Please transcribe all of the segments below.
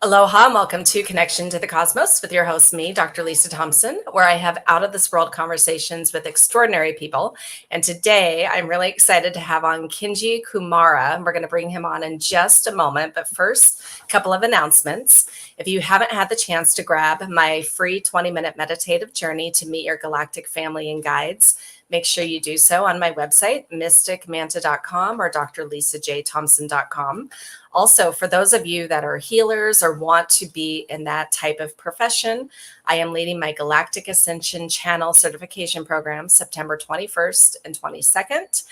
Aloha and welcome to Connection to the Cosmos with your host, me, Dr. Lisa Thompson, where I have out of this world conversations with extraordinary people. And today I'm really excited to have on Kenji Kumara. We're going to bring him on in just a moment. But first, a couple of announcements. If you haven't had the chance to grab my free 20-minute meditative journey to meet your galactic family and guides, make sure you do so on my website, mysticmanta.com or drlisajthompson.com. Also, for those of you that are healers or want to be in that type of profession, I am leading my Galactic Ascension Channel Certification Program September 21st and 22nd.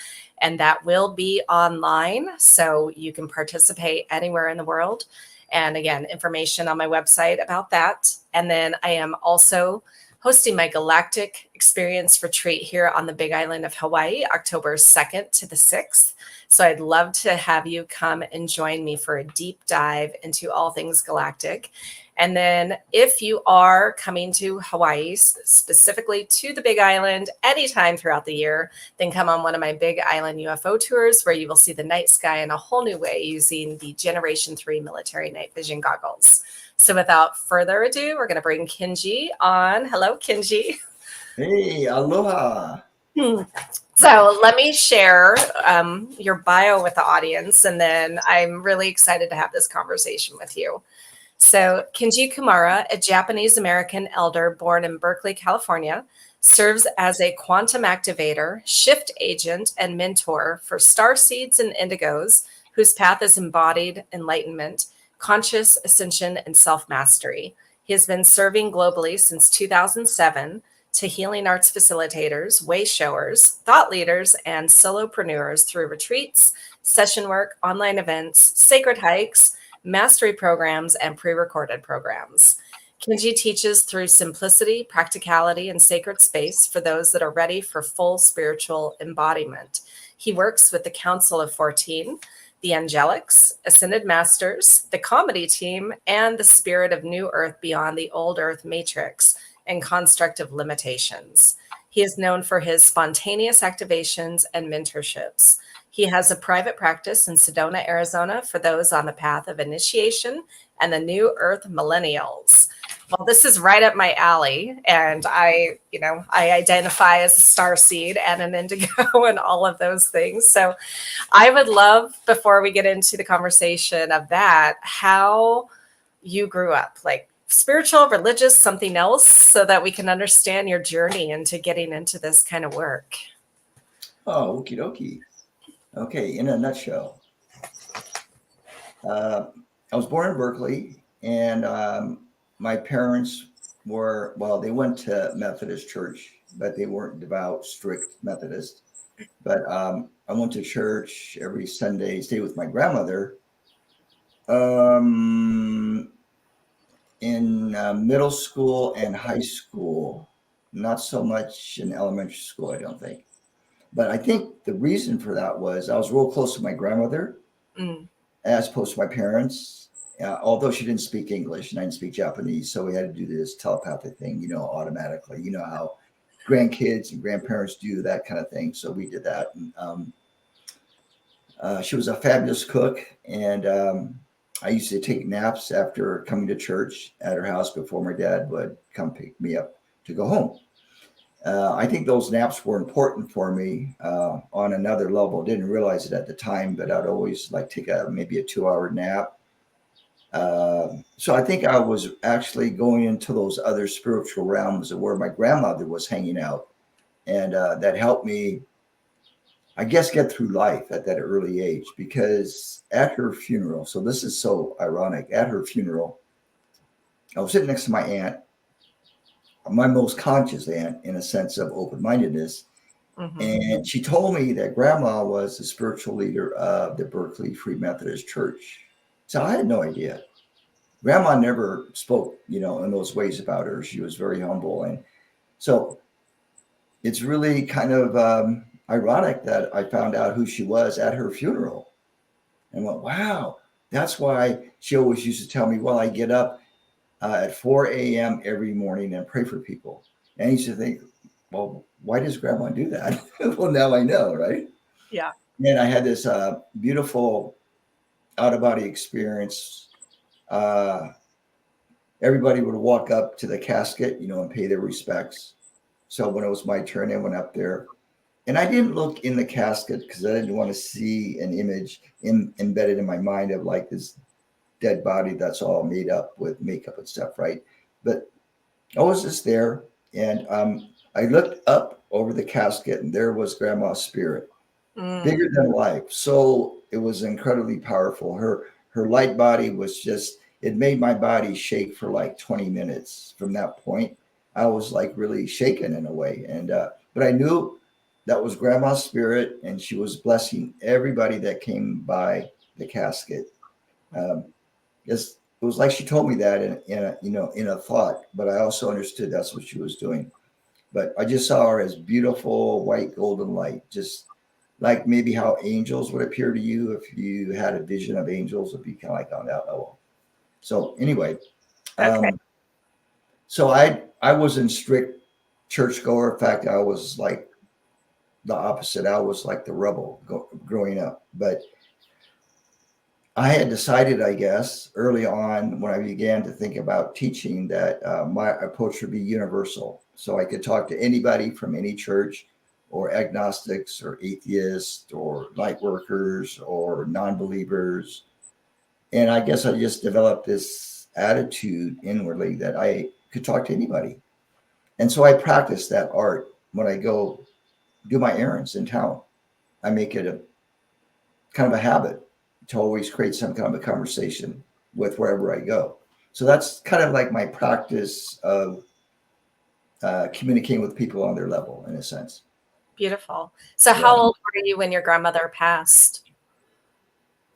And that will be online, so you can participate anywhere in the world. And again, information on my website about that. And then I am also hosting my Galactic Experience Retreat here on the Big Island of Hawaii, October 2nd to the 6th. So I'd love to have you come and join me for a deep dive into all things galactic. And then if you are coming to Hawaii, specifically to the Big Island anytime throughout the year, then come on one of my Big Island UFO tours where you will see the night sky in a whole new way using the Generation 3 military night vision goggles. So without further ado, we're going to bring Kenji on. Hello, Kenji. Hey, aloha. So let me share your bio with the audience, and then I'm really excited to have this conversation with you. So Kenji Kumara, a Japanese-American elder born in Berkeley, California, serves as a quantum activator, shift agent, and mentor for starseeds and indigos, whose path is embodied enlightenment, conscious ascension, and self-mastery. He has been serving globally since 2007 to healing arts facilitators, way showers, thought leaders, and solopreneurs through retreats, session work, online events, sacred hikes, mastery programs, and pre-recorded programs. Kenji teaches through simplicity, practicality, and sacred space for those that are ready for full spiritual embodiment. He works with the Council of 14, the Angelics, Ascended Masters, the Comedy Team, and the Spirit of New Earth beyond the Old Earth Matrix and construct of limitations. He is known for his spontaneous activations and mentorships. He has a private practice in Sedona, Arizona for those on the path of initiation and the New Earth millennials. Well, this is right up my alley. And I identify as a starseed and an indigo and all of those things. So I would love, before we get into the conversation of that, how you grew up, like spiritual, religious, something else, so that we can understand your journey into getting into this kind of work. Oh, okie dokie. Okay, in a nutshell, I was born in Berkeley, and my parents they went to Methodist church, but they weren't devout, strict Methodist. But I went to church every Sunday, stayed with my grandmother. In middle school and high school, not so much in elementary school, I don't think. But I think the reason for that was I was real close to my grandmother as opposed to my parents, although she didn't speak English and I didn't speak Japanese. So we had to do this telepathic thing, automatically. You know how grandkids and grandparents do that kind of thing. So we did that. And, she was a fabulous cook. And I used to take naps after coming to church at her house before my dad would come pick me up to go home. I think those naps were important for me on another level. Didn't realize it at the time, but I'd always like take maybe a 2-hour nap. So I think I was actually going into those other spiritual realms where my grandmother was hanging out. And that helped me, I guess, get through life at that early age, because at her funeral, so this is so ironic, at her funeral, I was sitting next to my aunt, my most conscious aunt, in a sense of open-mindedness. Mm-hmm. And she told me that grandma was the spiritual leader of the Berkeley Free Methodist Church. So I had no idea. Grandma never spoke, in those ways about her. She was very humble. And so it's really kind of ironic that I found out who she was at her funeral and went, wow, that's why she always used to tell me, well, I get up at 4 a.m. every morning and pray for people. And I used to think, well, why does grandma do that? Well, now I know, right? Yeah. And I had this beautiful out-of-body experience everybody would walk up to the casket, and pay their respects. So when it was my turn, I went up there. And I didn't look in the casket because I didn't want to see an image embedded in my mind of like this dead body that's all made up with makeup and stuff, right? But I was just there, and I looked up over the casket, and there was Grandma's spirit, bigger than life. So it was incredibly powerful. Her light body was just, it made my body shake for like 20 minutes. From that point, I was like really shaken in a way. And but I knew that was Grandma's spirit, and she was blessing everybody that came by the casket. It was like she told me that in a thought, but I also understood that's what she was doing. But I just saw her as beautiful white golden light, just like maybe how angels would appear to you if you had a vision of angels, would be kind of like on that level. So anyway, Okay. so I wasn't strict churchgoer. In fact, I was like the opposite. I was like the rebel growing up. But I had decided, I guess, early on when I began to think about teaching that my approach would be universal. So I could talk to anybody from any church, or agnostics or atheists or light workers or non-believers. And I guess I just developed this attitude inwardly that I could talk to anybody. And so I practice that art when I go do my errands in town. I make it a kind of a habit to always create some kind of a conversation with wherever I go. So that's kind of like my practice of communicating with people on their level, in a sense. Beautiful. So Yeah. how old were you when your grandmother passed?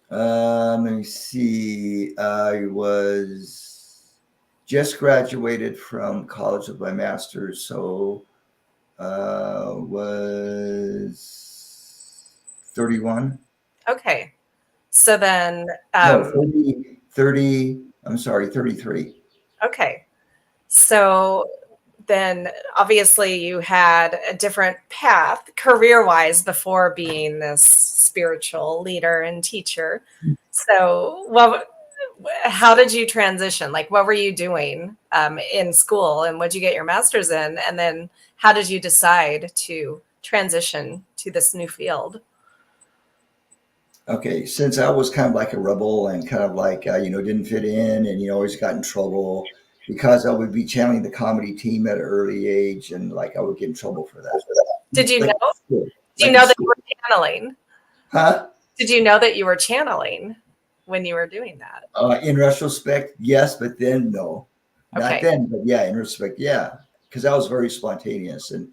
Let me see. I was just graduated from college with my master's, so was 31. Okay. So then, No, 30, I'm sorry, 33. okay. So then obviously you had a different path career wise before being this spiritual leader and teacher. So how did you transition? Like, what were you doing in school, and what did you get your master's in? And then how did you decide to transition to this new field? Okay, since I was kind of like a rebel and kind of like, didn't fit in, and, always got in trouble because I would be channeling the comedy team at an early age, and like I would get in trouble for that. Did you Like know? school, Do you like in know that you school. were channeling? Huh? Did you know that you were channeling when you were doing that? In retrospect, yes, but then no. Not Okay. then, but yeah, in retrospect, yeah. Because I was very spontaneous, and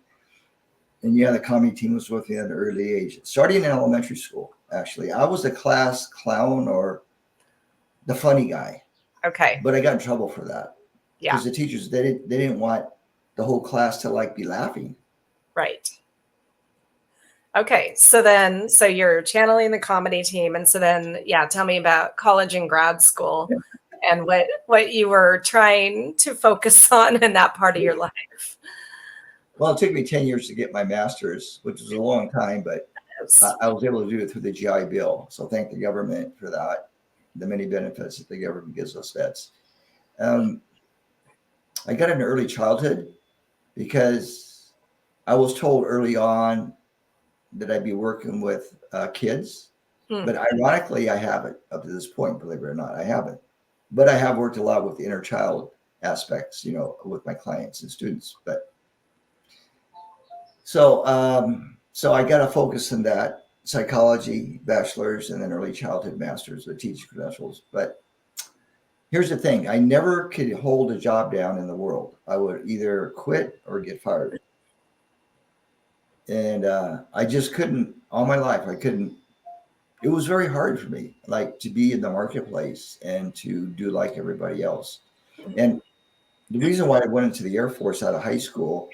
yeah, the comedy team was with me at an early age. Starting in elementary school, actually. I was a class clown or the funny guy. Okay. But I got in trouble for that Yeah. because the teachers, they didn't want the whole class to like be laughing. Right. Okay. So you're channeling the comedy team. And so then, yeah, tell me about college and grad school and what you were trying to focus on in that part of your life. Well, it took me 10 years to get my master's, which was a long time, but Yes. I was able to do it through the GI Bill. So thank the government for that, the many benefits that the government gives us vets. Um, I got into early childhood because I was told early on that I'd be working with kids. Hmm. But ironically, I haven't up to this point, believe it or not, I haven't. But I have worked a lot with the inner child aspects, with my clients and students. But so I got to focus on that psychology bachelor's and then early childhood master's with teaching credentials. But here's the thing: I never could hold a job down in the world. I would either quit or get fired, and I just couldn't. All my life, I couldn't. It was very hard for me, like to be in the marketplace and to do like everybody else. And the reason why I went into the Air Force out of high school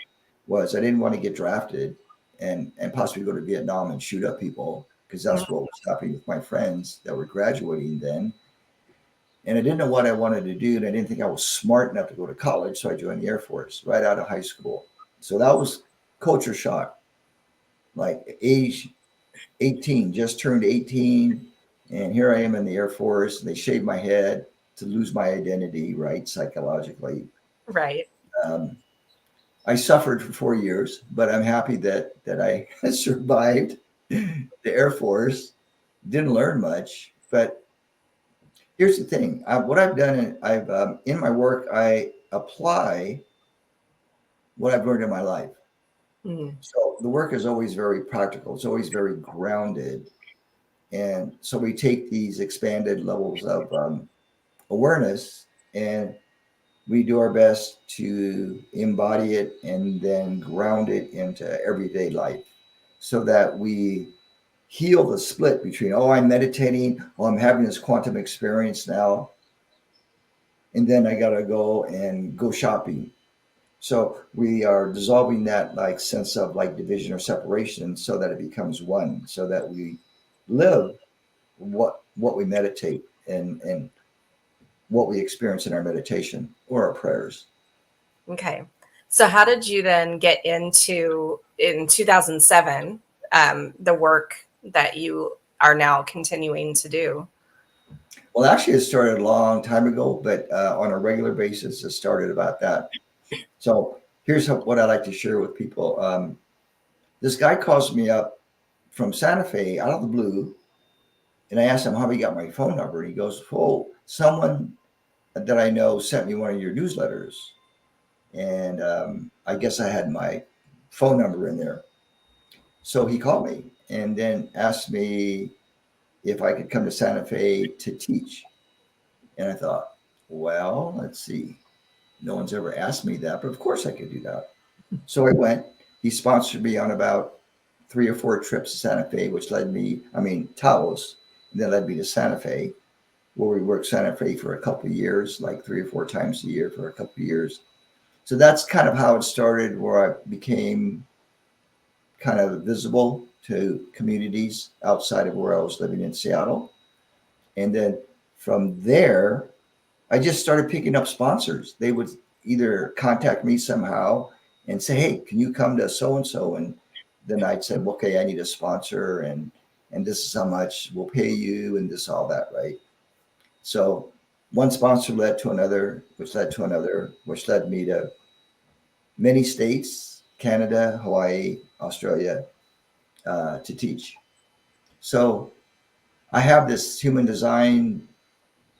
was I didn't want to get drafted and possibly go to Vietnam and shoot up people because that's what was happening with my friends that were graduating then. And I didn't know what I wanted to do, and I didn't think I was smart enough to go to college, so I joined the Air Force right out of high school. So that was culture shock, like age 18, just turned 18, and here I am in the Air Force, and they shaved my head. to lose my identity, right, psychologically. Right. I suffered for 4 years, but I'm happy that I survived the Air Force. Didn't learn much, but here's the thing: what I've done, I've in my work, I apply what I've learned in my life. Mm. So the work is always very practical. It's always very grounded, and so we take these expanded levels of awareness and we do our best to embody it and then ground it into everyday life so that we heal the split between, oh, I'm meditating, oh, I'm having this quantum experience now, and then I got to go shopping. So we are dissolving that like sense of like division or separation so that it becomes one, so that we live what we meditate and what we experience in our meditation or our prayers. Okay. So how did you then get into, in 2007, the work that you are now continuing to do? Well, actually, it started a long time ago, but on a regular basis, it started about that. So here's what I like to share with people. This guy calls me up from Santa Fe out of the blue, and I asked him how he got my phone number. And he goes, "Oh, someone that I know sent me one of your newsletters." And I guess I had my phone number in there. So he called me and then asked me if I could come to Santa Fe to teach. And I thought, well, let's see. No one's ever asked me that, but of course I could do that. So I went. He sponsored me on about 3 or 4 trips to Santa Fe, which led me, Taos, and then led me to Santa Fe, where we worked Santa Fe for a couple of years, like 3 or 4 times a year for a couple of years. So that's kind of how it started, where I became kind of visible to communities outside of where I was living in Seattle. And then from there, I just started picking up sponsors. They would either contact me somehow and say, "Hey, can you come to so and so?" And then I'd say, "Okay, I need a sponsor, and this is how much we'll pay you, and this all that, right?" So one sponsor led to another, which led to another, which led me to many states, Canada, Hawaii, Australia, to teach. So I have this human design,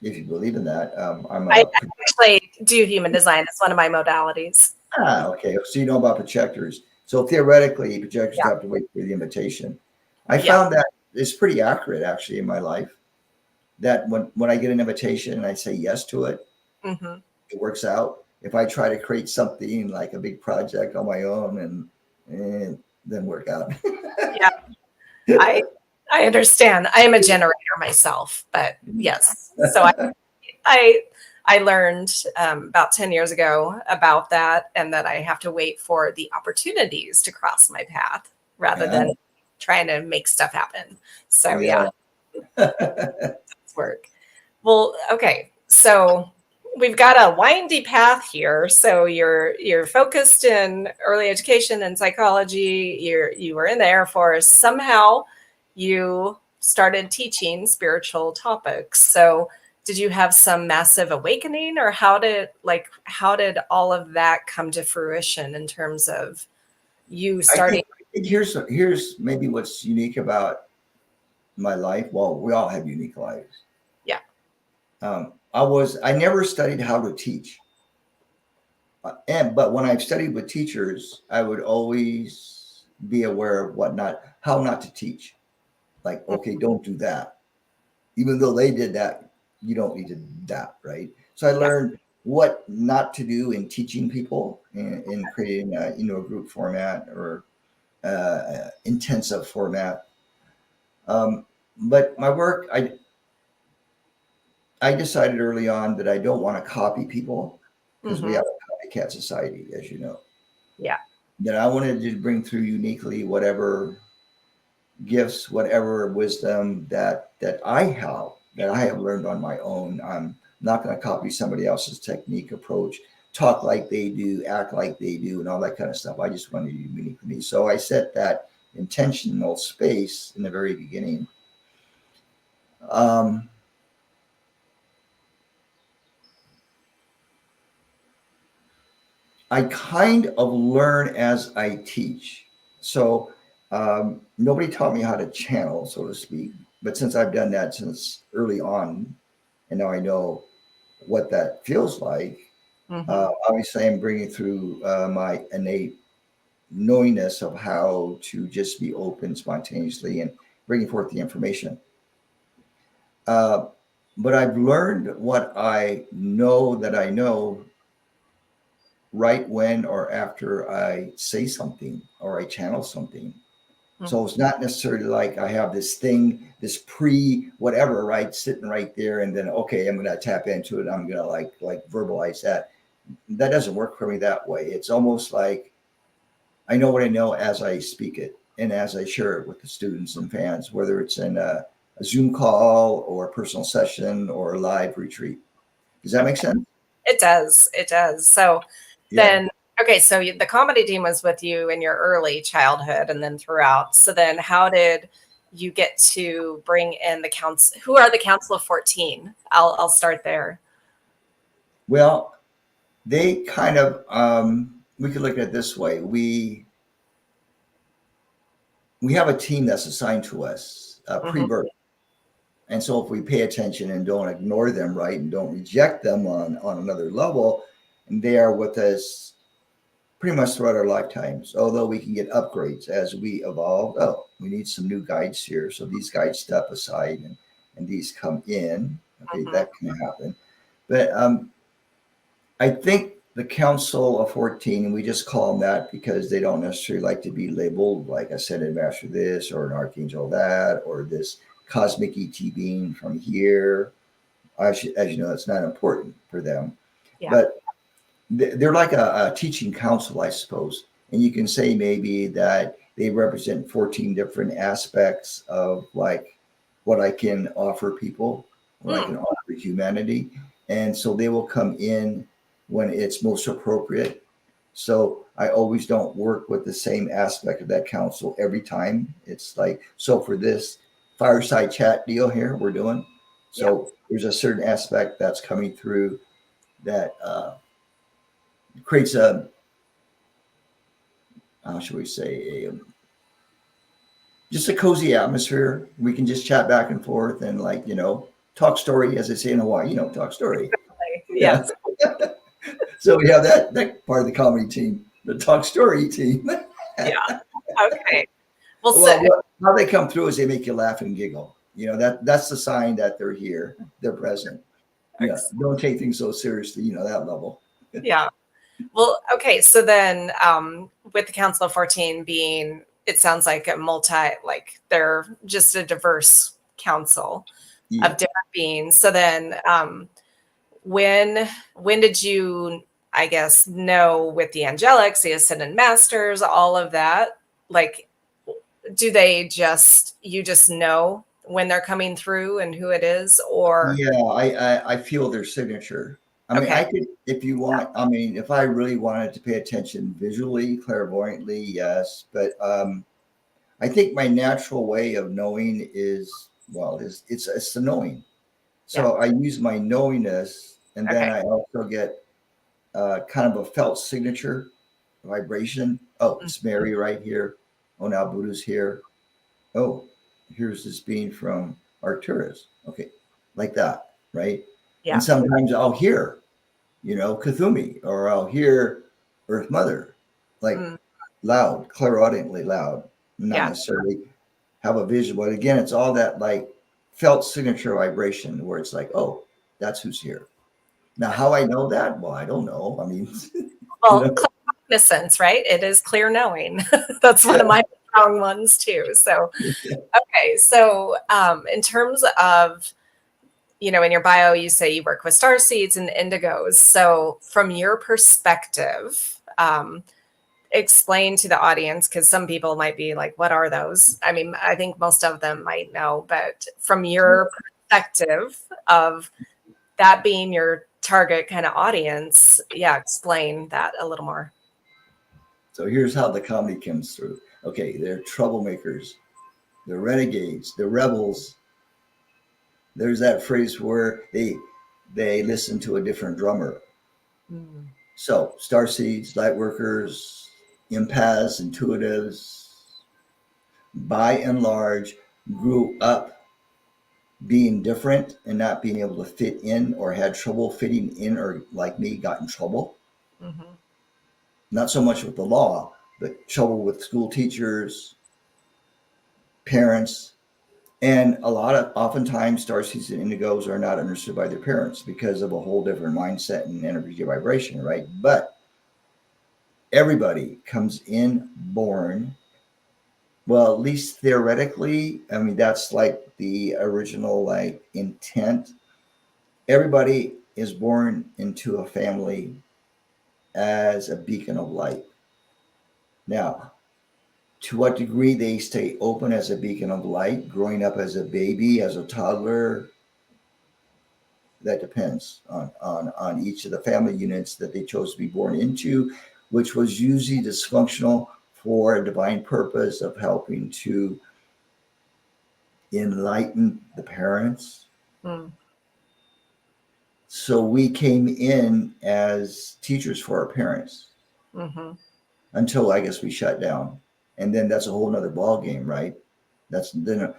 if you believe in that. I'm I a actually do human design. It's one of my modalities. okay. So you know about projectors. So theoretically, projectors Yeah. have to wait for the invitation. I Yeah. found that it's pretty accurate actually in my life. That when I get an invitation and I say yes to it, Hmm. it works out. If I try to create something like a big project on my own and then work out. Yeah. I I understand. I am a generator myself, but yes. So I I learned about 10 years ago about that, and that I have to wait for the opportunities to cross my path rather Yeah. than trying to make stuff happen. So yeah, Yeah. it's work. Well, okay. So we've got a windy path here. So you're focused in early education and psychology. You were in the Air Force. Somehow you started teaching spiritual topics. So did you have some massive awakening, or how did all of that come to fruition in terms of you I starting? think here's maybe what's unique about my life. Well, we all have unique lives. Yeah. I never studied how to teach. But when I've studied with teachers, I would always be aware of how not to teach. Like, okay, don't do that. Even though they did that, you don't need to do that, right? So I Yeah. learned what not to do in teaching people in creating a group format or intensive format. But my work, I decided early on that I don't want to copy people because we Hmm. have a copycat society, as you know. Yeah. That I wanted to bring through uniquely whatever gifts, whatever wisdom that I have learned on my own. I'm not going to copy somebody else's technique, approach, talk like they do, act like they do, and all that kind of stuff. I just wanted to be unique to me. So I set that intentional space in the very beginning. Um, I kind of learn as I teach. So nobody taught me how to channel, so to speak. But since I've done that since early on, and now I know what that feels like, obviously I'm bringing through my innate knowingness of how to just be open spontaneously and bringing forth the information. Uh, but I've learned what I know that I know right when or after I say something or I channel something. So it's not necessarily like I have this thing, this pre whatever, right, sitting right there, and then okay, I'm gonna tap into it. I'm gonna like verbalize that. That doesn't work for me that way. It's almost like I know what I know as I speak it and as I share it with the students and fans, whether it's in a Zoom call or a personal session or a live retreat. Does that make sense? It does. It does. So Yeah. then, okay, so the comedy team was with you in your early childhood and then throughout. So then, how did you get to bring in the council? Who are the Council of 14? I'll start there. Well, they kind of we could look at it this way. We have a team that's assigned to us pre-birth. And so if we pay attention and don't ignore them, right, and don't reject them on another level, and they are with us pretty much throughout our lifetimes, although we can get upgrades as we evolve. Oh, we need some new guides here. So these guides step aside and these come in. Okay, that can happen. But I think the Council of 14, and we just call them that because they don't necessarily like to be labeled like Ascended Master this or an Archangel that or this cosmic ET being from here. As you know, it's not important for them. Yeah. But they're like a teaching council, I suppose. And you can say maybe that they represent 14 different aspects of like what I can offer people, what I can offer humanity. And so they will come in when it's most appropriate. So I always don't work with the same aspect of that council every time. It's like, so for this fireside chat deal here we're doing, so there's a certain aspect that's coming through that creates a, how should we say, just a cozy atmosphere. We can just chat back and forth and like, talk story, as they say in Hawaii, talk story. Yeah. Yes. So we have that part of the comedy team, the talk story team. Yeah. Okay. Well, so Well, how they come through is they make you laugh and giggle. That's the sign that they're here, they're present. Yeah, don't take things so seriously, that level. yeah. Well, okay. So then, with the Council of 14 being, it sounds like like they're just a diverse council of different beings. So then, when did you, I guess, know with the angelics, the ascended masters, all of that? Like, do you just know when they're coming through and who it is, or? Yeah, I feel their signature. I mean, Okay. I could, if you want, I mean, if I really wanted to pay attention visually, clairvoyantly, yes. But I think my natural way of knowing is, well, it's the knowing. So I use my knowingness, and then Okay. I also get kind of a felt signature vibration. Oh, it's Mary right here. Oh, now Buddha's here. Oh, here's this being from Arcturus. Okay, like that, right? And Yeah. sometimes I'll hear, Kuthumi, or I'll hear Earth Mother, like loud, clairaudiently loud, not Yeah. necessarily have a vision. But again, it's all that like felt signature vibration where it's like, oh, that's who's here. Now, how I know that? Well, I don't know. I mean, Well, cognizance, right? It is clear knowing. That's one yeah. of my strong ones too. So, okay. So, in terms of, in your bio, you say you work with starseeds and indigos. So, from your perspective, explain to the audience, because some people might be like, what are those? I mean, I think most of them might know, but from your perspective of that being your target kind of audience, explain that a little more. So here's how the comedy comes through. Okay, they're troublemakers, they're renegades, they're rebels. There's that phrase where they listen to a different drummer. So starseeds, light workers, empaths, intuitives, by and large, grew up being different and not being able to fit in, or had trouble fitting in, or like me, got in trouble. Mm-hmm. Not so much with the law, but trouble with school teachers, parents. And oftentimes starseeds and indigos are not understood by their parents because of a whole different mindset and energy vibration, right? But everybody comes in born, well, at least theoretically. I mean, that's like the original like intent. Everybody is born into a family as a beacon of light. Now, to what degree they stay open as a beacon of light, growing up as a baby, as a toddler, that depends on each of the family units that they chose to be born into, which was usually dysfunctional for a divine purpose of helping to enlighten the parents. Mm. So we came in as teachers for our parents Mm-hmm. until I guess we shut down. And then that's a whole nother ball game, right? That's then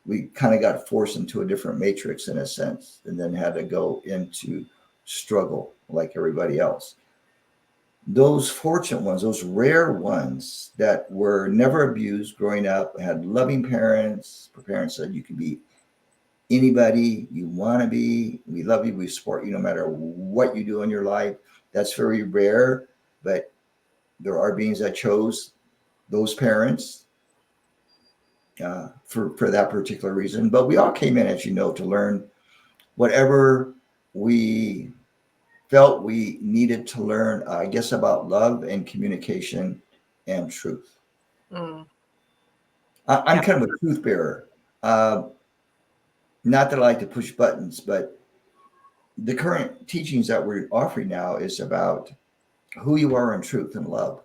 we kind of got forced into a different matrix in a sense, and then had to go into struggle like everybody else. Those fortunate ones, those rare ones that were never abused growing up, had loving parents. The parents said you can be anybody you want to be. We love you. We support you no matter what you do in your life. That's very rare, but there are beings that chose those parents for that particular reason. But we all came in, as you know, to learn whatever we felt we needed to learn, I guess, about love and communication and truth. Mm. I'm Yeah. kind of a truth bearer. Uh, Not that I like to push buttons, but the current teachings that we're offering now is about who you are in truth and love.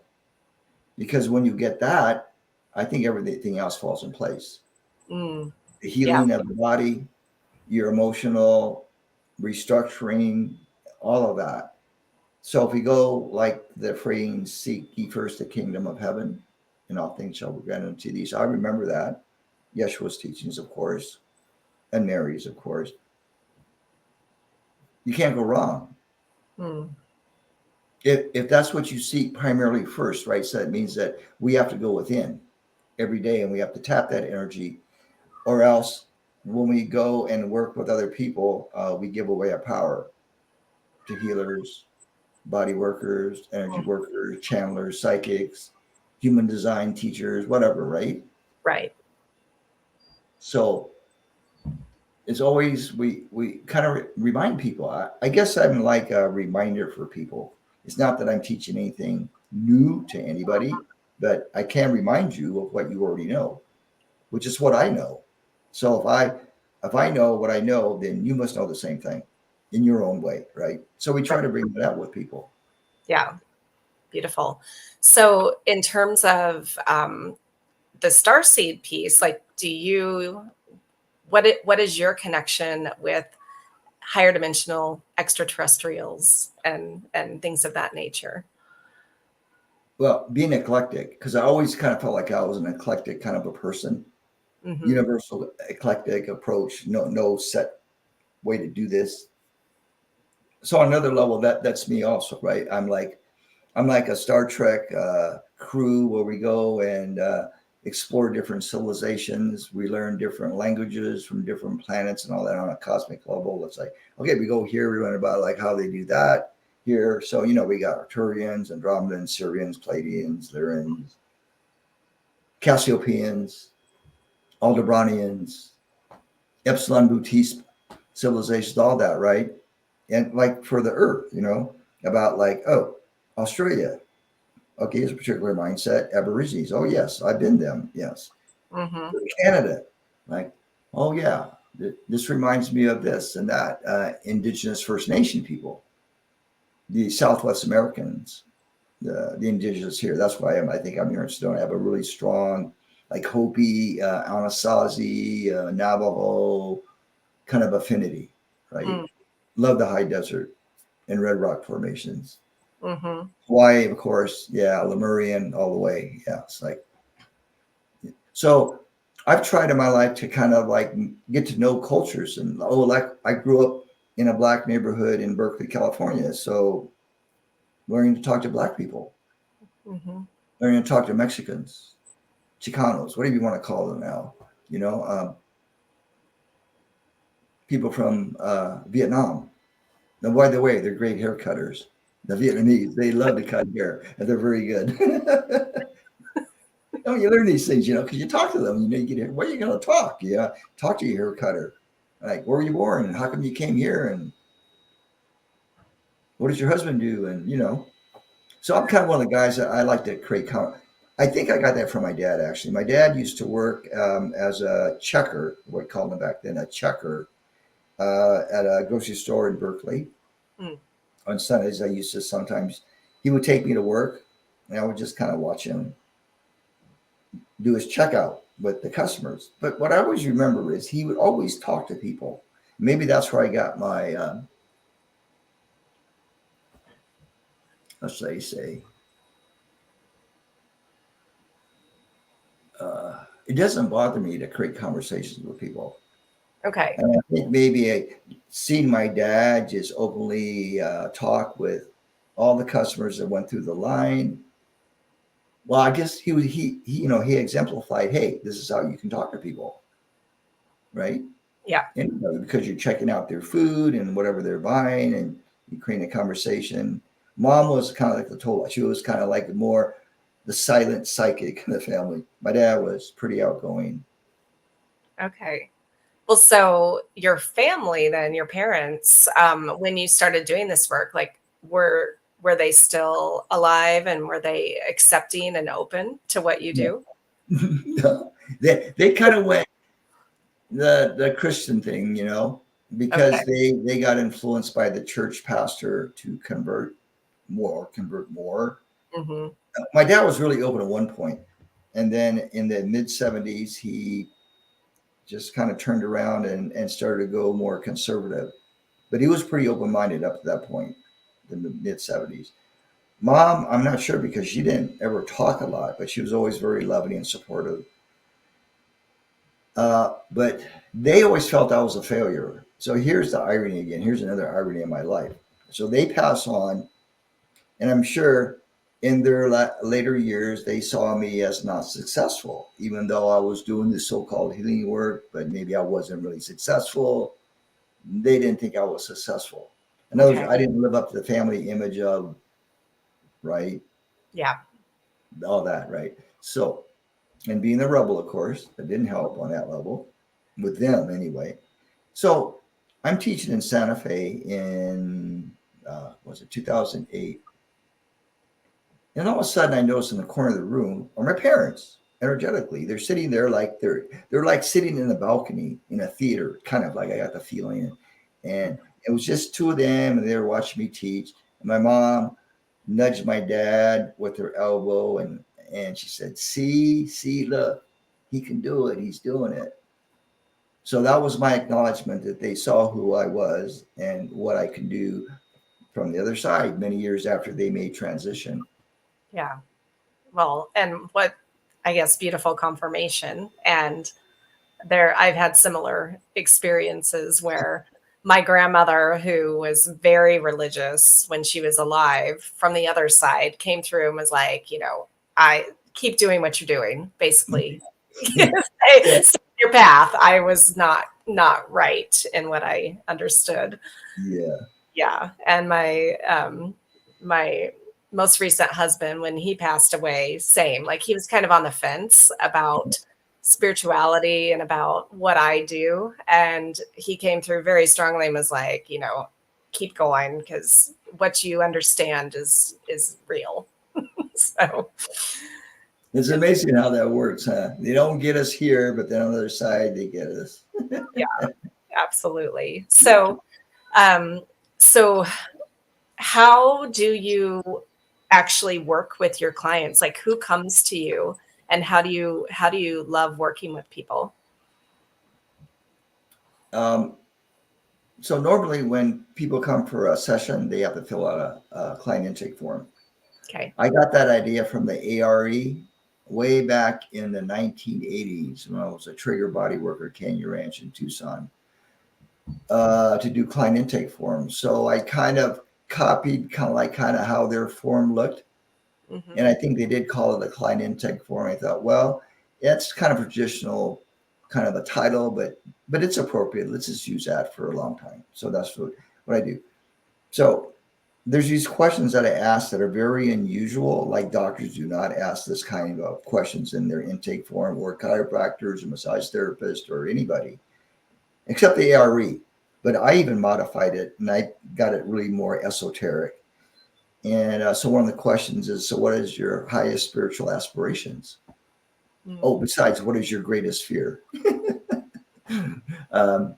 Because when you get that, I think everything else falls in place. Mm. The Yeah. healing of the body, your emotional restructuring, all of that. So if we go like the phrase, seek ye first the kingdom of heaven, and all things shall be granted unto thee. So I remember that. Yeshua's teachings, of course, and Mary's, of course. You can't go wrong. Mm. If that's what you seek primarily first, right? So that means that we have to go within every day and we have to tap that energy, or else when we go and work with other people, we give away our power to healers, body workers, energy Mm. workers, channelers, psychics, human design teachers, whatever, right? Right. So it's always we kind of remind people. I guess I'm like a reminder for people. It's not that I'm teaching anything new to anybody, but I can remind you of what you already know, which is what I know. So if I know what I know, then you must know the same thing in your own way, right? So we try Right. to bring that out with people. Yeah. Beautiful. So, in terms of the starseed piece, like, what is your connection with higher dimensional extraterrestrials and things of that nature? Well, being eclectic, because I always kind of felt like I was an eclectic kind of a person, Mm-hmm. universal eclectic approach, no set way to do this. So on another level, that's me also, right? I'm like a Star Trek crew where we go and explore different civilizations. We learn different languages from different planets and all that on a cosmic level. It's like, okay, we go here, we learn about like how they do that here. So, we got Arcturians, Andromedans, Syrians, Pleiadians, Lyrians, Cassiopeians, Aldebranians, Epsilon Bootis civilizations, all that, right? And like for the Earth, about like, oh, Australia. Okay, it's a particular mindset. Aborigines. Oh, yes, I've been them. Yes. Mm-hmm. Canada. Like, oh, yeah, this reminds me of this and that. Indigenous First Nation people, the Southwest Americans, the indigenous here. That's why I think I'm here in Sedona. I have a really strong, like Hopi, Anasazi, Navajo kind of affinity, right? Mm. Love the high desert and red rock formations. Mm-hmm. Hawaii, of course. Yeah, Lemurian all the way. Yeah, it's like so. I've tried in my life to kind of like get to know cultures, and like I grew up in a black neighborhood in Berkeley, California, so learning to talk to black people, Mm-hmm. learning to talk to Mexicans, Chicanos, whatever you want to call them now. You know, people from Vietnam. Now, by the way, they're great hair cutters. The Vietnamese, they love to cut hair, and they're very good. You learn these things, because you talk to them. You get where are you going to talk? Yeah, talk to your hair cutter. Like, where were you born? And how come you came here? And what does your husband do? And so I'm kind of one of the guys that I like to create. I think I got that from my dad. Actually, my dad used to work as a checker. What we called them back then, a checker, at a grocery store in Berkeley. Mm. On Sundays, I used to sometimes he would take me to work, and I would just kind of watch him do his checkout with the customers. But what I always remember is he would always talk to people. Maybe that's where I got my, let's say, it doesn't bother me to create conversations with people. Okay. And I think maybe seeing my dad just openly talk with all the customers that went through the line. Well, I guess he exemplified, hey, this is how you can talk to people, right? Yeah. Anybody, because you're checking out their food and whatever they're buying, and you create a conversation. Mom was kind of like the total. She was kind of like more the silent psychic in the family. My dad was pretty outgoing. Okay. Well, so your family, then your parents, when you started doing this work, like were they still alive and were they accepting and open to what you do? They kind of went the Christian thing, Okay. because they got influenced by the church pastor to convert more. Hmm. My dad was really open at one point, and then in the mid-70s, he just kind of turned around and started to go more conservative. But he was pretty open-minded up to that point in the mid-70s. Mom, I'm not sure because she didn't ever talk a lot, but she was always very loving and supportive. But they always felt I was a failure. So here's the irony again. Here's another irony in my life. So they pass on, and I'm sure in their later years, they saw me as not successful, even though I was doing this so-called healing work, but maybe I wasn't really successful. They didn't think I was successful. In other words, Okay. I didn't live up to the family image of, right, Yeah. all that, right? So, and being a rebel, of course, that didn't help on that level with them anyway. So I'm teaching in Santa Fe in, was it 2008? And all of a sudden, I notice in the corner of the room are my parents. Energetically, they're sitting there like they're like sitting in the balcony in a theater, kind of like I got the feeling. And it was just two of them, and they were watching me teach. And my mom nudged my dad with her elbow, and she said, "See, look, he can do it. He's doing it." So that was my acknowledgement that they saw who I was and what I can do from the other side many years after they made transition. Yeah. Well, and what I guess beautiful confirmation. And I've had similar experiences where my grandmother, who was very religious when she was alive, from the other side came through and was like, I keep doing what you're doing, basically. Stay Yeah. your path. I was not right in what I understood. Yeah. Yeah. And my most recent husband, when he passed away, same. Like he was kind of on the fence about spirituality and about what I do. And he came through very strongly and was like, keep going because what you understand is real. So It's amazing how that works, huh? They don't get us here, but then on the other side, they get us. yeah, absolutely. Um, so how do you actually work with your clients? Like who comes to you and how do you love working with people? Um, So normally when people come for a session, they have to fill out a client intake form. Okay. I got that idea from the ARE way back in the 1980s when I was a trigger body worker at Canyon Ranch in Tucson to do client intake forms. So I kind of copied kind of how their form looked. Mm-hmm. And I think they did call it a client intake form. I thought, well, it's kind of traditional, kind of a title, but it's appropriate. Let's just use that for a long time. So that's what I do. So there's these questions that I ask that are very unusual. Like doctors do not ask this kind of questions in their intake form, or chiropractors or massage therapists or anybody, except the ARE. But I even modified it and I got it really more esoteric. And so one of the questions is, so what is your highest spiritual aspirations? Oh, besides, what is your greatest fear?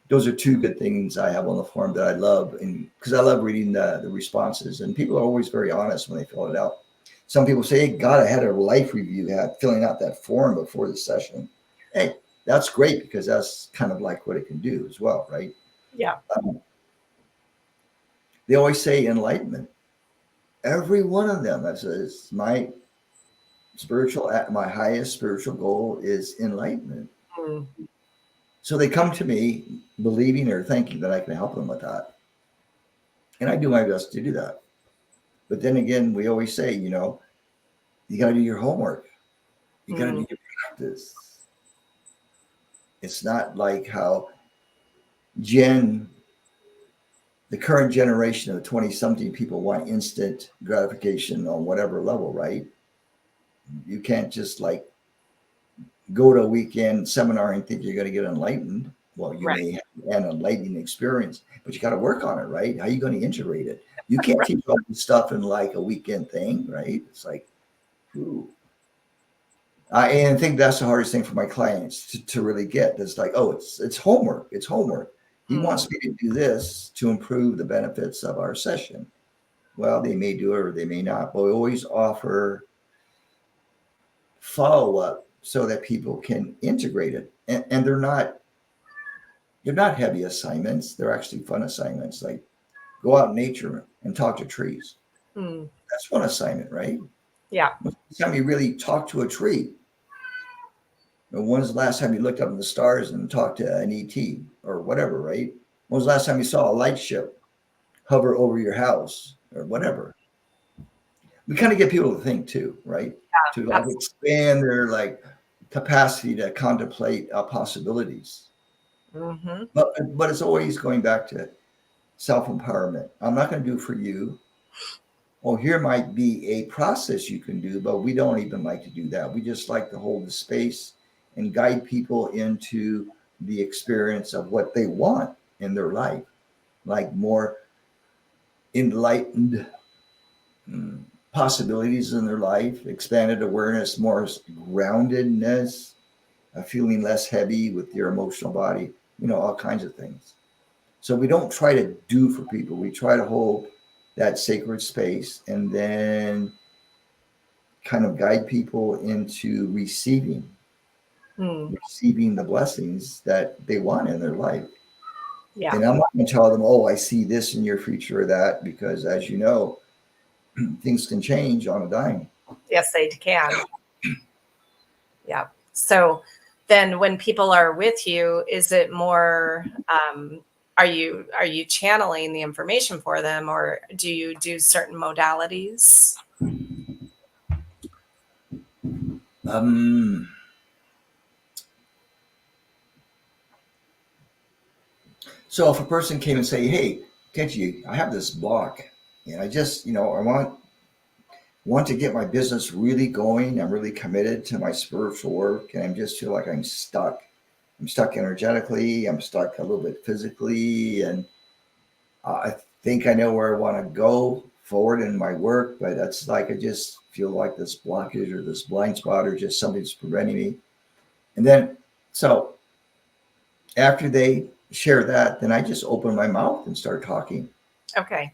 Those are two good things I have on the form that I love, and because I love reading the responses, and people are always very honest when they fill it out. Some people say, hey, God, I had a life review, filling out that form before the session. Hey, that's great because that's kind of like what it can do as well, right? Yeah. They always say enlightenment. Every one of them that says my highest spiritual goal is enlightenment. Mm. So they come to me believing or thinking that I can help them with that. And I do my best to do that. But then again, we always say, you got to do your homework. You got to do your practice. It's not like how the current generation of 20 something people want instant gratification on whatever level, right? You can't just like go to a weekend seminar and think you're going to get enlightened. Well, you may have an enlightening experience, but you got to work on it, right? How are you going to integrate it? You can't teach all this stuff in like a weekend thing, right? It's like, ooh. And I think that's the hardest thing for my clients to really get. It's like, oh, it's homework. It's homework. He wants me to do this to improve the benefits of our session. Well, they may do it or they may not, but we always offer follow-up so that people can integrate it. And they're not heavy assignments. They're actually fun assignments. Like go out in nature and talk to trees. That's one assignment, right? Yeah. When's the time you really talk to a tree? Or when's the last time you looked up in the stars and talked to an ET or whatever, right? When was the last time you saw a light ship hover over your house or whatever? We kind of get people to think too, right? To like expand their like capacity to contemplate possibilities. Mm-hmm. But it's always going back to self-empowerment. I'm not going to do for you. Oh, here might be a process you can do, but we don't even like to do that. We just like to hold the space and guide people into the experience of what they want in their life, like more enlightened possibilities in their life, expanded awareness, more groundedness, feeling less heavy with your emotional body, all kinds of things. So we don't try to do for people. We try to hold that sacred space and then kind of guide people into receiving the blessings that they want in their life. Yeah. And I'm not going to tell them, oh, I see this in your future or that, because as you know, things can change on a dime. Yes, they can. Yeah. So then when people are with you, is it more, are you channeling the information for them, or do you do certain modalities? So if a person came and say, hey, Kenji, I have this block and I just, I want to get my business really going. I'm really committed to my spiritual work and I just feel like I'm stuck. I'm stuck energetically. I'm stuck a little bit physically. And I think I know where I want to go forward in my work, but that's like, I just feel like this blockage or this blind spot or just something's preventing me. And then, so after they share that, then I just open my mouth and start talking. Okay.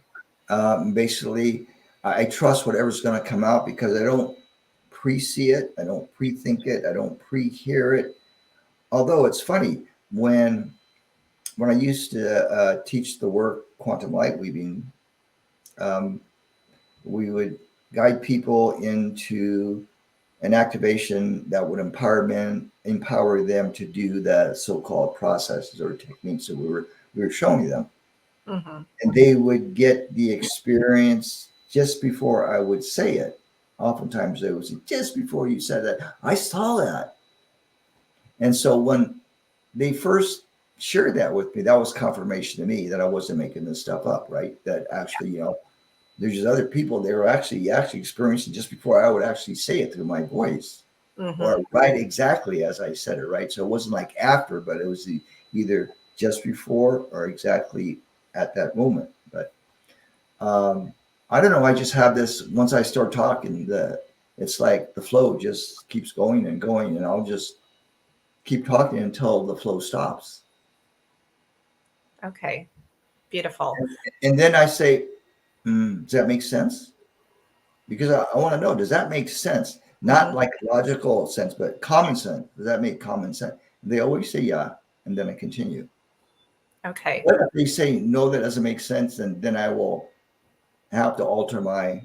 Basically, I trust whatever's going to come out because I don't pre-see it. I don't pre-think it. I don't pre-hear it. Although it's funny when when I used to teach the work quantum light weaving, we would guide people into an activation that would empower them to do the so-called processes or techniques that we were showing them. Mm-hmm. And they would get the experience just before I would say it. Oftentimes they would say, just before you said that, I saw that. And so when they first shared that with me, that was confirmation to me that I wasn't making this stuff up, right? That actually, there's just other people they were actually experiencing just before I would actually say it through my voice or Mm-hmm. right exactly as I said it, right? So it wasn't like after, but it was either just before or exactly at that moment. But I don't know. I just have this. Once I start talking, it's like the flow just keeps going and going, and I'll just keep talking until the flow stops. Okay. Beautiful. And then I say, does that make sense? Because I want to know, does that make sense? Not Mm-hmm. like logical sense, but common sense. Does that make common sense? They always say yeah, and then I continue. Okay. What if they say no, that doesn't make sense, and then I will have to alter my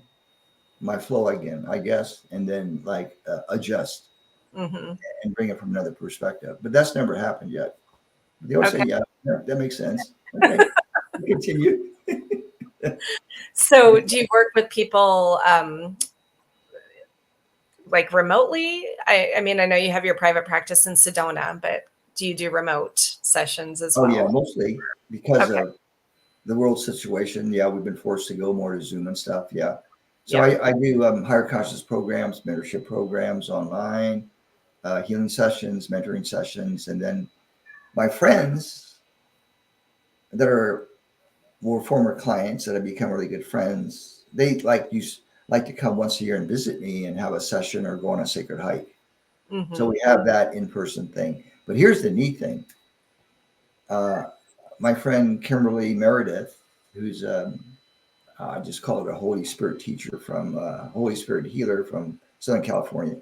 flow again, I guess, and then like adjust Mm-hmm. and bring it from another perspective. But that's never happened yet. They always say Okay. yeah, yeah, that makes sense. Okay, continue. So, do you work with people like remotely? I mean, I know you have your private practice in Sedona, but do you do remote sessions as Oh yeah, well? mostly because Okay. of the world situation. Yeah, we've been forced to go more to Zoom and stuff. Yeah. So Yep. I do higher conscious programs, mentorship programs online, healing sessions, mentoring sessions. And then my friends that were former clients that have become really good friends, they like to come once a year and visit me and have a session or go on a sacred hike. So Mm-hmm. we have that in-person thing. But here's the neat thing. Uh, my friend Kimberly Meredith, who's I just call it a Holy Spirit teacher from Holy Spirit healer from Southern California.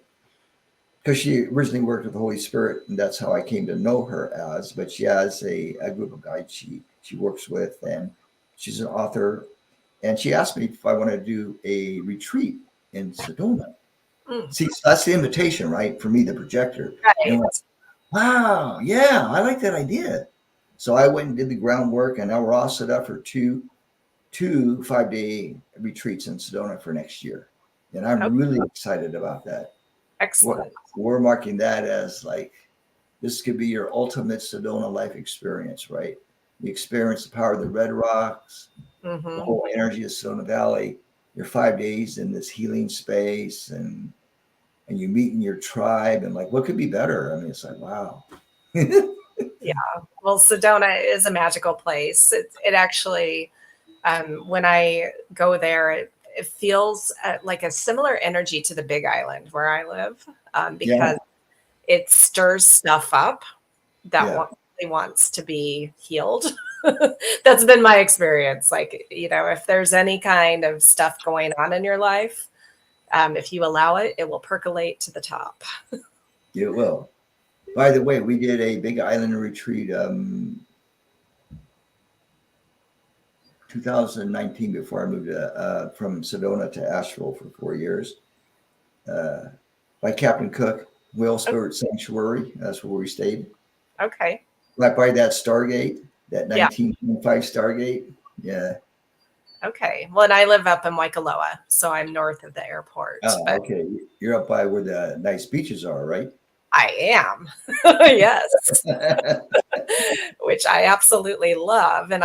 Because she originally worked with the Holy Spirit, and that's how I came to know her as. But she has a group of guides she works with, and she's an author. And she asked me if I want to do a retreat in Sedona. Mm. See, so that's the invitation, right? For me, the projector. And I'm Right. like, wow, yeah, I like that idea. So I went and did the groundwork, and now we're all set up for two 5-day retreats in Sedona for next year. And I'm Okay. really excited about that. We're, Excellent. we're marking that as like, this could be your ultimate Sedona life experience, right? You experience the power of the red rocks, the Mm-hmm. whole energy of Sedona Valley. You're 5 days in this healing space and you meet in your tribe and like, what could be better? I mean, it's like, wow. Yeah. Well, Sedona is a magical place. It actually, when I go there, it feels like a similar energy to the Big Island where I live, Yeah. because it stirs stuff up that Yeah. really wants to be healed. That's been my experience. Like, if there's any kind of stuff going on in your life, if you allow it, it will percolate to the top. It will. By the way, we did a big island retreat 2019 before I moved from Sedona to Asheville for 4 years. Uh, by Captain Cook, Whale Spirit Sanctuary. That's where we stayed. Okay. Right by that Stargate, that Yeah. 1925 Stargate. Yeah. Okay. Well, and I live up in Waikoloa, so I'm north of the airport, Oh, but okay. You're up by where the nice beaches are, right? I am. Yes. Which I absolutely love. And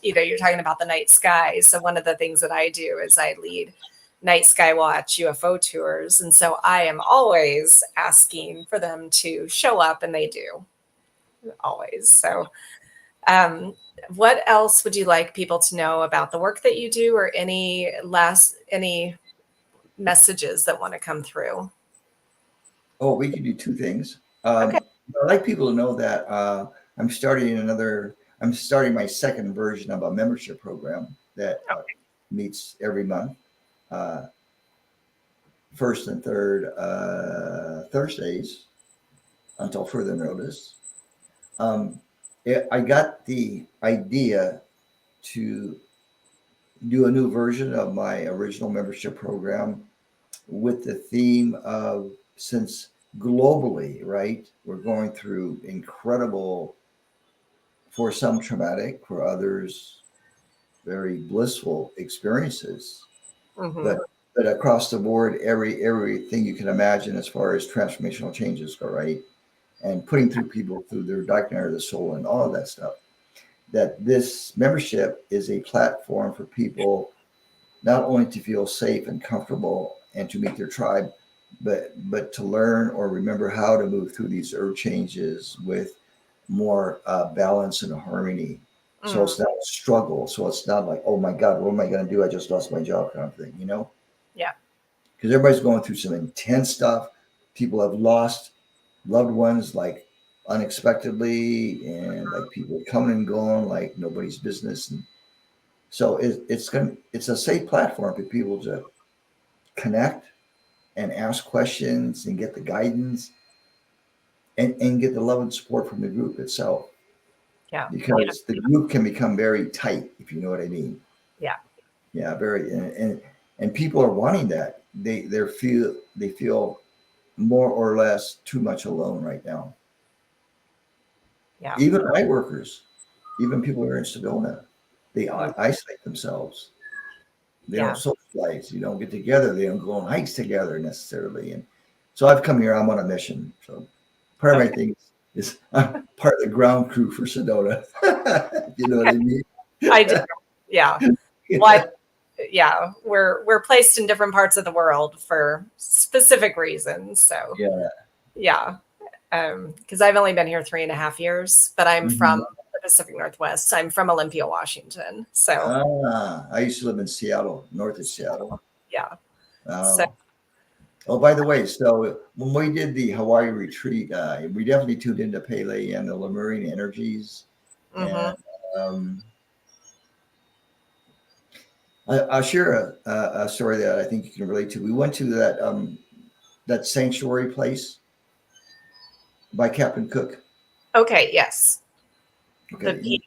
you're talking about the night sky. So one of the things that I do is I lead night sky watch UFO tours. And so I am always asking for them to show up, and they do always. So um, what else would you like people to know about the work that you do, or any messages that want to come through? Oh, we can do two things. Okay. I'd like people to know that I'm starting my second version of a membership program that meets every month, uh, first and third Thursdays until further notice. Um, I got the idea to do a new version of my original membership program with the theme of, since globally, right, we're going through incredible, for some traumatic, for others very blissful experiences, Mm-hmm. but across the board, everything you can imagine as far as transformational changes go, right, and putting through people through their dark night of the soul and all of that stuff. That this membership is a platform for people not only to feel safe and comfortable and to meet their tribe, but to learn or remember how to move through these earth changes with more balance and harmony. So Mm. it's not a struggle. So it's not like, oh my God, what am I going to do? I just lost my job, kind of thing, Yeah. Because everybody's going through some intense stuff. People have lost loved ones like unexpectedly, and like people coming and going like nobody's business. And so it's a safe platform for people to connect and ask questions and get the guidance and get the love and support from the group itself. Yeah. Because the group can become very tight, if you know what I mean. Yeah. Yeah, very, and people are wanting that. They feel more or less too much alone right now. Yeah. Even light workers, even people who are in Sedona, they Mm. isolate themselves. They don't Yeah. socialize. You don't get together. They don't go on hikes together necessarily. And so I've come here. I'm on a mission. So part of my Okay. thing is I'm part of the ground crew for Sedona. You know what I mean? I do. Yeah. Well, yeah, we're placed in different parts of the world for specific reasons. So Yeah. yeah, because I've only been here 3.5 years, but I'm from Mhm. the Pacific Northwest. I'm from Olympia, Washington. So I used to live in Seattle, north of Seattle. yeah. So Oh. Oh, by the way, so when we did the Hawaii retreat, we definitely tuned into Pele and the Lemurian energies. mhm. And um, I'll share a story that I think you can relate to. We went to that sanctuary place by Captain Cook. Okay, yes. The Okay,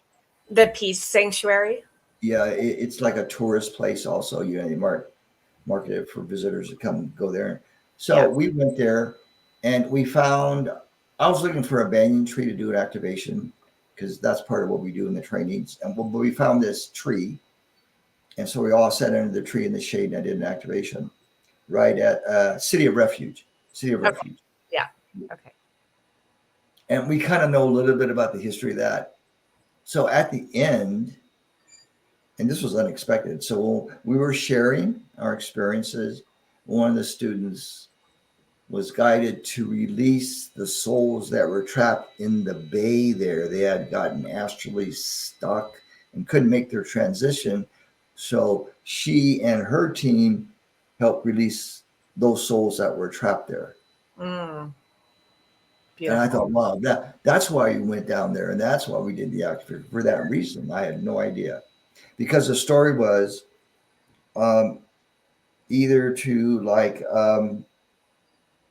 the Peace Sanctuary. yeah, it's like a tourist place. Also, they market it for visitors to come go there. Yeah. So we went there, and we found. I was looking for a banyan tree to do an activation because that's part of what we do in the trainings. And we found this tree, and so we all sat under the tree in the shade, and I did an activation right at City of Refuge. City of Okay. Refuge. Yeah. Okay. And we kind of know a little bit about the history of that. So at the end, and this was unexpected. So we were sharing our experiences. One of the students was guided to release the souls that were trapped in the bay there. They had gotten astrally stuck and couldn't make their transition. So she and her team helped release those souls that were trapped there. Mm, And I beautiful. thought, wow, that's why you went down there, and that's why we did the activity for that reason. I had no idea, because the story was um, either to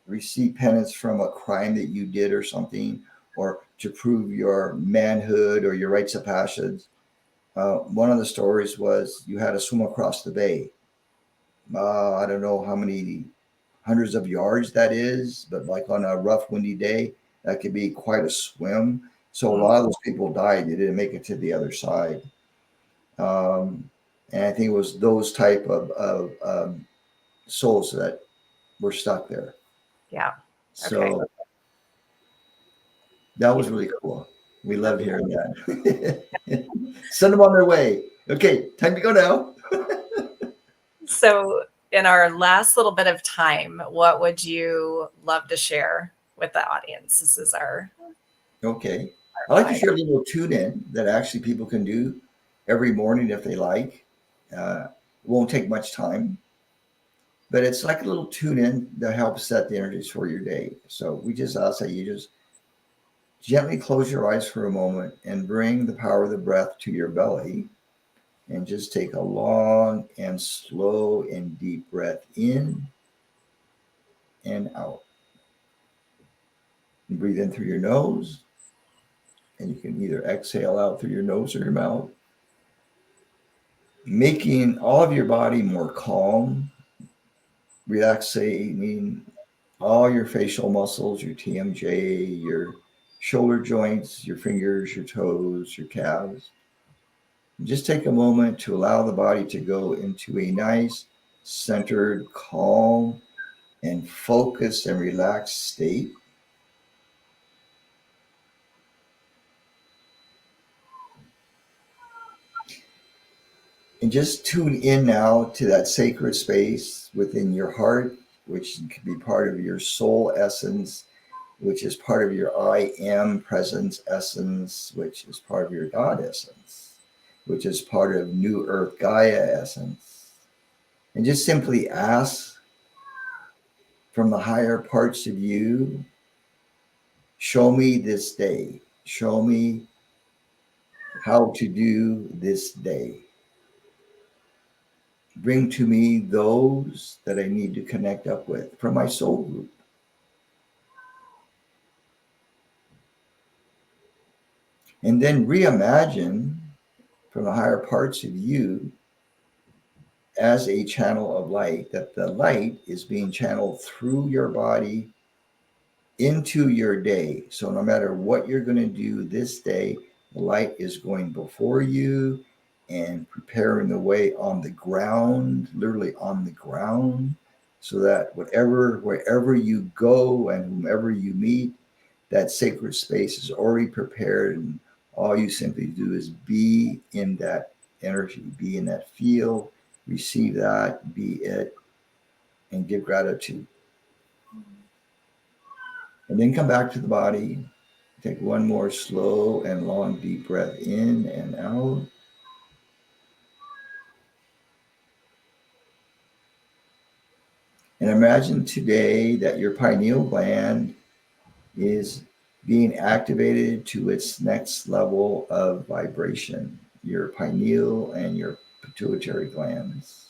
receive penance from a crime that you did or something, or to prove your manhood or your rites of passage. One of the stories was you had to swim across the bay. I don't know how many hundreds of yards that is, but like on a rough, windy day, that could be quite a swim. So a Mm, lot of those people died. They didn't make it to the other side. Um, and I think it was those type of souls that were stuck there. yeah. Okay. So that was Beautiful. really cool. We loved hearing that. Send them on their way. Okay, time to go now. So, in our last little bit of time, what would you love to share with the audience? This is Okay. I our like to final. share a little tune in that actually people can do every morning if they like. It won't take much time, but it's like a little tune in that helps set the energies for your day. So I'll say you just gently close your eyes for a moment and bring the power of the breath to your belly, and just take a long and slow and deep breath in and out. And breathe in through your nose And you can either exhale out through your nose or your mouth, making all of your body more calm, relaxing all your facial muscles, your TMJ, your shoulder joints, your fingers, your toes, your calves. And just take a moment to allow the body to go into a nice, centered, calm, and focused and relaxed state. And just tune in now to that sacred space within your heart, which can be part of your soul essence, which is part of your I am presence essence, which is part of your God essence, which is part of New Earth Gaia essence. And just simply ask from the higher parts of you, show me this day. Show me how to do this day. Bring to me those that I need to connect up with from my soul group. And then reimagine from the higher parts of you as a channel of light, that the light is being channeled through your body into your day. So no matter what you're going to do this day, the light is going before you and preparing the way on the ground, literally on the ground, so that wherever you go and whomever you meet, that sacred space is already prepared, and all you simply do is be in that energy, be in that field, receive that, be it, and give gratitude. And then come back to the body. Take one more slow and long deep breath in and out. And imagine today that your pineal gland is being activated to its next level of vibration, your pineal and your pituitary glands.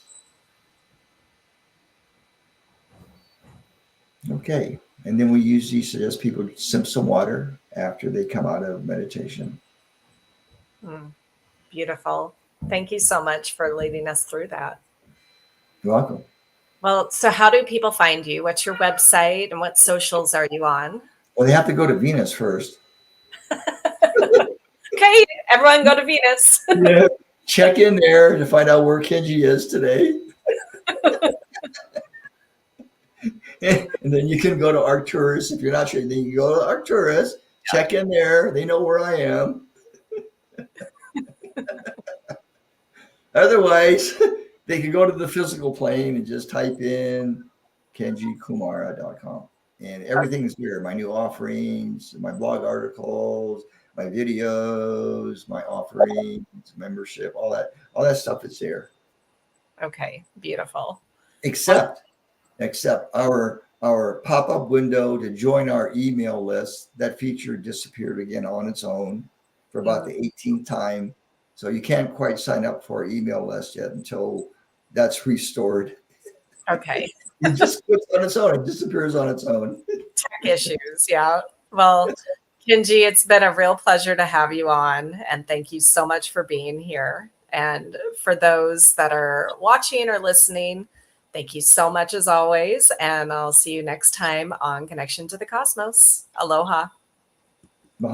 Okay. And then we usually suggest people sip some water after they come out of meditation. Beautiful. Thank you so much for leading us through that. You're welcome. Well, so how do people find you? What's your website and what socials are you on? Well, they have to go to Venus first. Okay, everyone go to Venus. Yeah. Check in there to find out where Kenji is today. And then you can go to Arcturus. If you're not sure, then you can go to Arcturus, check in there. They know where I am. Otherwise, they can go to the physical plane and just type in kenjikumara.com. And everything's there. My new offerings, my blog articles, my videos, my offerings, membership, all that stuff is there. Okay, beautiful. Except our pop-up window to join our email list. That feature disappeared again on its own for about the 18th time. So you can't quite sign up for our email list yet until that's restored. Okay. It just quits on its own. It disappears on its own. Tech issues, yeah. Well, Kenji, it's been a real pleasure to have you on, and thank you so much for being here. And for those that are watching or listening, thank you so much as always, and I'll see you next time on Connection to the Cosmos. Aloha.